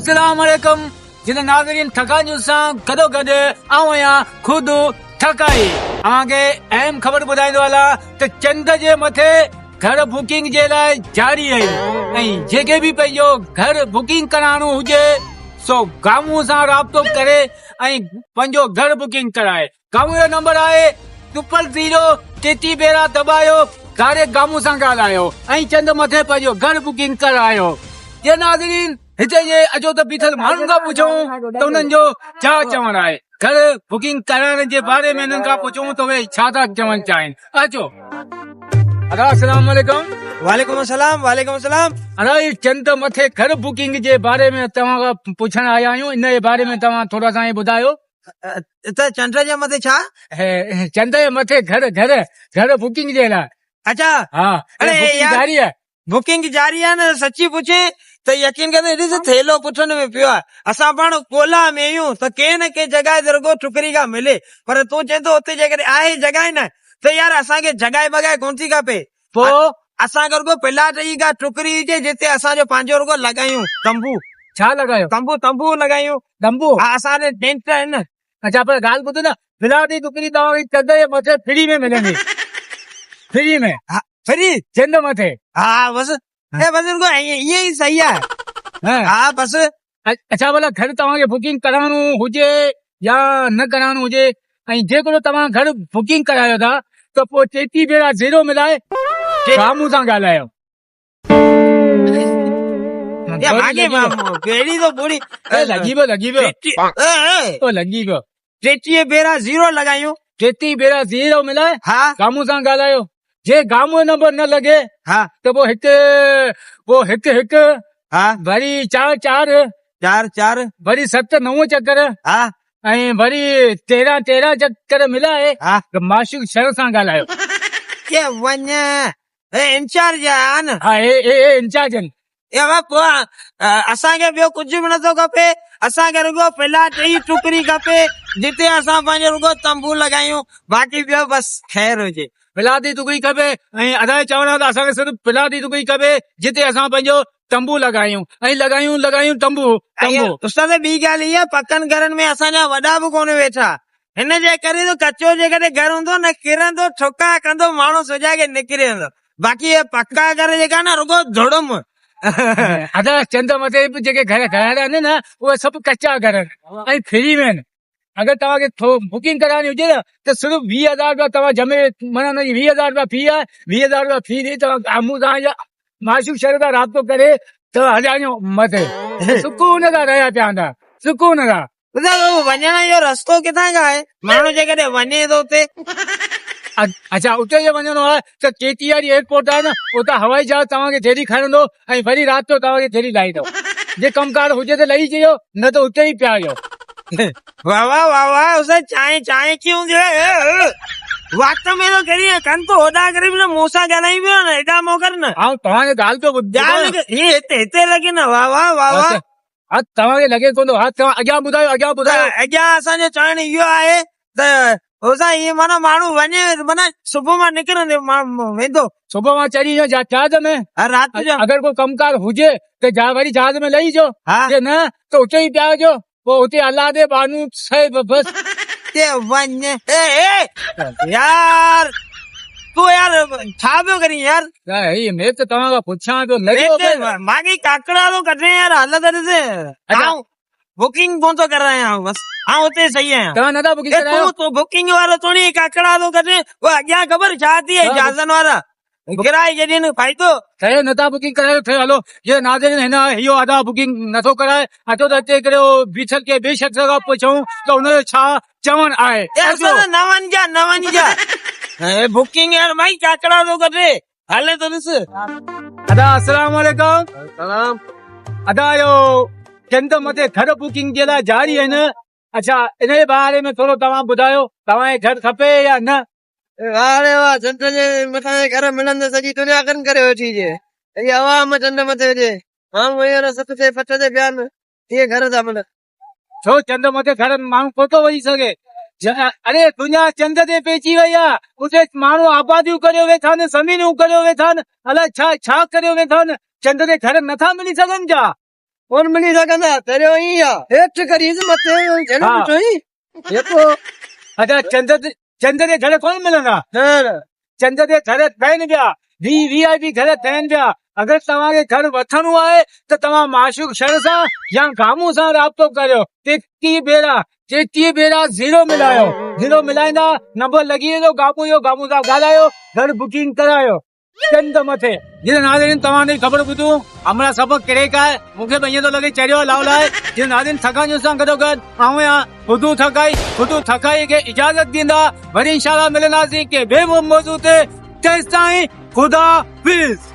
अस्सलाम वालेकुम जिन नाज़रीन ठकानियूं सां गॾो गॾु आऊं आहियां ख़ुदि ठकाई तव्हांखे अहम ख़बर ॿुधाईंदो हलां त चंड जे मथे घर बुकिंग जे लाइ जारी आहिनि ऐं जेके बि पंहिंजो घर बुकिंग कराइणो हुजे सो गामू सां राब्तो करे ऐं पंहिंजो घर बुकिंग कराए। गामू जो नंबर आहे 00033 भेरा दॿायो, डायरेक्ट गामू सां ॻाल्हायो ऐं चंड मथे पंहिंजो घर बुकिंग करायो। ये नाज़रीन हिते जे अचो त बीठल माण्हुनि खां पुछूं त उन्हनि जो छा चवणु आहे घर बुकिंग कराइण जे बारे में हिननि खां पुछूं त उहे छा था चवणु चाहिनि। अचो। अस्सलाम वालेकुम। वालेकुम अस्सलाम। वालेकुम अस्सलाम। अरे चंद मथे घर बुकिंग जे बारे में तव्हां खां पुछण आया आहियूं, इन जे बारे में तव्हां थोरा असांखे ॿुधायो। त चंड जे मथे छा? चंद जे मथे घर घर घर बुकिंग जे लाइ। अच्छा हाँ, अरे बुकिंग यार, जारी आहे। बुकिंग जारी आहे न। सची पुछे त यकीन करे ॾिस थेलो पुठनि में पियो आहे। असां पाण कोला में आहियूं त कंहिं न कंहिं जॻह ते रुगो टुकरी खां मिले, पर तूं चए थो हुते जेकॾहिं आहे जॻह न त यार असांखे जॻह बॻाए कोन थी खपे। पोइ असांखे रुगो प्लाट जी का टुकरी हुजे जिते असांजो पंहिंजो रुगो लॻायूं तंबू। छा लॻायो? तंबू तंबू लॻायूं। तंबू? हा, असांजे टेंट आहिनि न। अच्छा पर ॻाल्हि ॿुधो न, बिलाटी टुकड़ी तव्हांखे चंद जे मथे फ्री में मिलंदी। फ्री में? हा, फ्री चंद मथे। हाँ बस बस रुगो ईअं ई सही आहे। हाँ बस। अच्छा भला घर तव्हांखे बुकिंग कराइणो हुजे या न कराइणो हुजे ऐं जेकॾहिं तव्हां घर बुकिंग करायो था त पोइ 33 भेरा 0 मिलाए साम्हूं सां ॻाल्हायो। पहिरीं तो पूरी लॻी पियो लॻी पियो लॻी पियो 33 भेरा 0 लॻायूं। 33 भेरा 0 मिलाए हाँ साम्हूं सां ॻाल्हायो। जे गामू जो नंबर न लॻे हाँ त पोइ हिकु हाँ वरी 4 4 4 4 वरी 7 9 चक्कर हाँ ऐं वरी 13 13 चक्कर मिलाए हाँ माशूक शर सां ॻाल्हायो। के वञ इंचार्ज आहे न। हा ए इंचार्ज आहिनि। असांखे ॿियो कुझु बि नथो खपे। असांखे रुगो प्लाट जी टुकड़ी खपे जिते असां पंहिंजो रुगो तंबू लॻायूं, बाक़ी ॿियो बस ख़ैर हुजे। प्लाटी टुकड़ी खपे ऐं असांखे चवणो त असांखे सिर्फ़ु प्लाटी टुकड़ी खपे जिते असां पंहिंजो तंबू लॻायूं ऐं लॻायूं तंबू। उस्ताद ॿी ॻाल्हि इहा, पकनि घरनि में असांजा वॾा बि कोन वेठा, हिन जे करे तो कचो जेकॾहिं घर हूंदो न किरंदो ठोका कंदो माण्हू सोचा के निकिरी वेंदो। बाक़ी पक्का घर जेका न रुगो धुड़ुम। अदा चंद मथे जेके घर ठहियल आहिनि न उहे सभु कचा घर ऐं फ्री में आहिनि। अगरि तव्हांखे बुकिंग कराइणी हुजे न त सिर्फ़ु 20,000 रुपया तव्हां जमे, माना 20,000 रुपया फी आहे। 20,000 रुपया फी ॾेई तव्हां गामू सां या माशूक शहर सां राब्तो करे त हलायो मथे सुकून सां रहिया पिया हूंदा, सुकून सां। वञण जो रस्तो किथां खां आहे? माण्हू जेकॾहिं वञे थो उते। अच्छा उते जे वञणो आहे त केटी वारी एयरपोर्ट आहे न, उतां हवाई जहाज तव्हांखे थेरी खणंदो ऐं वरी राति जो तव्हांखे थेरी लाहींदो। जे कमकार हुजे त लही अचिजो, न त उते ई पिया आहियो। वाह वाह वाह वाह। उसे चांहि क्यों जो वक्त में तो करी कन तो होदा करे भी मूंसां ॻाल्हाई पियो न, हेॾा मोकर न। हा तव्हांखे ॻाल्हि पियो ॿुधायो हिते लॻे न। वाह वाह वाह वाह। हा तव्हांखे लॻे कोन थो। हा तव्हां अॻियां ॿुधायो अॻियां असांजो चवणु इहो आहे त होसा ईअं माना माण्हू वञे, माना सुबुह मां निकिरंदे वेंदो, सुबुह मां चढ़ी जहाज में राति जो। अगरि कोई कमकार हुजे त वरी जहाज में लही जो, न त उते ई पिया हुजो। पोइ हुते अल्लाह दे बानू साहिब बस वञ। यार तूं यार छा पियो करी यार? मैं त तव्हां खां पुछां पियो। मागे काकड़ा तो कटे यार, हालत ॾिस। बुकिंग कोन थो करायां बस। हाँ उते सही आहियां। तव्हां नथा बुकिंग करायो? तूं बुकिंग वारो थोड़ी काकड़ा तो कटे, वो अॻियां ख़बर छा थी आहे जहाज़नि वारा किराए जॾहिं न फ़ाइदो ठहे नथा बुकिंग करायो। ठहे हलो ये नाज़रीन हिन इहो आधा बुकिंग नथो कराए, अचो त अचे करे बीठल के ॿिए शख़्स खां पुछूं त हुनजो छा चवणु आहे। न वञ बुकिंग यार भाई काकड़ा तो कटे हले तो ॾिस। अदा अस्सलाम वालेकुम। सलाम। अदा यो चंद मथे घर बुकिंग जे लाइ जारी आहिनि। अच्छा इन जे बारे में थोरो तव्हां ॿुधायो, तव्हांखे घर खपे या न? अरे वाह, चंड जे मथां घर मिलंदे सॼी दुनिया कन करे वेठी जे। इहा आवाम चंड मथे हुजे, माण्हू हींअर 7 ते 8 ते पिया आहिनि, इहे घर था मिलनि। छो चंड मथे घर माण्हू कोथो वही सघे? अरे दुनिया चंड ते पइजी वई आहे, उते माण्हू आबादियूं करे वेठा आहिनि, ज़मीनूं करे वेठा आहिनि, अलाए छा छा करे वेठा आहिनि। चंड ते घर नथा मिली सघनि छा? और मिली सकंदा तेरे ही या हेठ करी मथे जने हाँ। चोई ये तो अच्छा चंद जे घर कोन मिलंदा चंद जे घर ठहनि पिया VIP घर ठहनि पिया अगरि तव्हांखे घर वठणो आहे त तव्हां माशूक शहर सां या गामू सां राब्तो करियो 33 भेरा 0 मिलायो 0 मिलाईंदा नंबर लॻी वेंदो गामू सां ॻाल्हायो घर बुकिंग करायो चंद मथे जीअं नाज़रीन तव्हांजी ख़बर ॿुधूं हमारा सबक क्रेक आहे मूंखे बि ईअं थो लॻे चरियो लाउ लाइ जीअं नाज़रीन थकानियूं सां गॾोगॾु आऊं या ख़ुदू थकाई खे इजाज़त ॾींदा वरी इंशाअल्लाह मिलंदासीं के ॿिए मौज़ू ते तेसिताईं ख़ुदा हाफ़िज़।